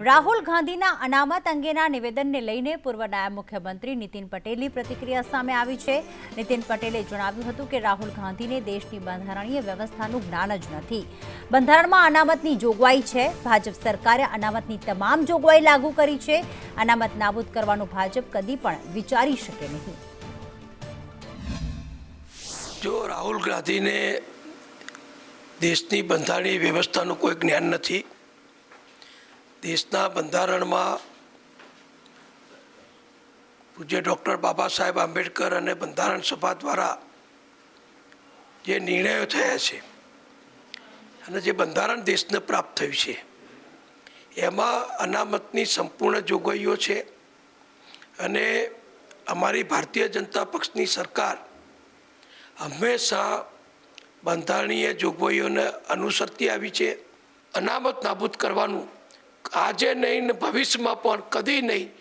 રાહુલ ગાંધીના અનામત અંગેના નિવેદનને લઈને પૂર્વ નાયબ મુખ્યમંત્રી નીતિન પટેલની પ્રતિક્રિયા સામે આવી છે। નીતિન પટેલે જણાવ્યું હતું કે રાહુલ ગાંધીને દેશની બંધારણીય વ્યવસ્થાનું જ્ઞાન જ નથી। બંધારણમાં અનામતની જોગવાઈ છે। ભાજપ સરકારે અનામતની તમામ જોગવાઈ લાગુ કરી છે। અનામત નાબૂદ કરવાનું ભાજપ કદી પણ વિચારી શકે નહીં। જો રાહુલ ગાંધીને દેશની બંધારણીય વ્યવસ્થાનું કોઈ જ્ઞાન નથી, દેશના બંધારણમાં પૂજ્ય ડૉક્ટર બાબા સાહેબ આંબેડકર અને બંધારણ સભા દ્વારા જે નિર્ણયો થયા છે અને જે બંધારણ દેશને પ્રાપ્ત થયું છે એમાં અનામતની સંપૂર્ણ જોગવાઈઓ છે અને અમારી ભારતીય જનતા પક્ષની સરકાર હંમેશા બંધારણીય જોગવાઈઓને અનુસરતી આવી છે। અનામત નાબૂદ કરવાનું આજે નહીં ને ભવિષ્યમાં પણ કદી નહીં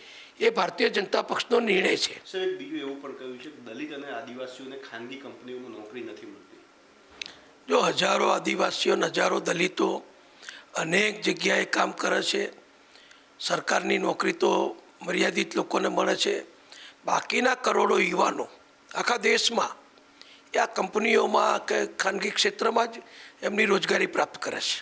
એ ભારતીય જનતા પક્ષનો નિર્ણય છે। સર, એક બીજું એવું પણ કહ્યું છે કે દલિત અને આદિવાસીઓને ખાનગી કંપનીઓમાં નોકરી નથી મળતી। જો હજારો આદિવાસીઓ, હજારો દલિતો અનેક જગ્યાએ કામ કરે છે। સરકારની નોકરી તો મર્યાદિત લોકોને મળે છે, બાકીના કરોડો યુવાનો આખા દેશમાં આ કંપનીઓમાં કે ખાનગી ક્ષેત્રમાં જ એમની રોજગારી પ્રાપ્ત કરે છે।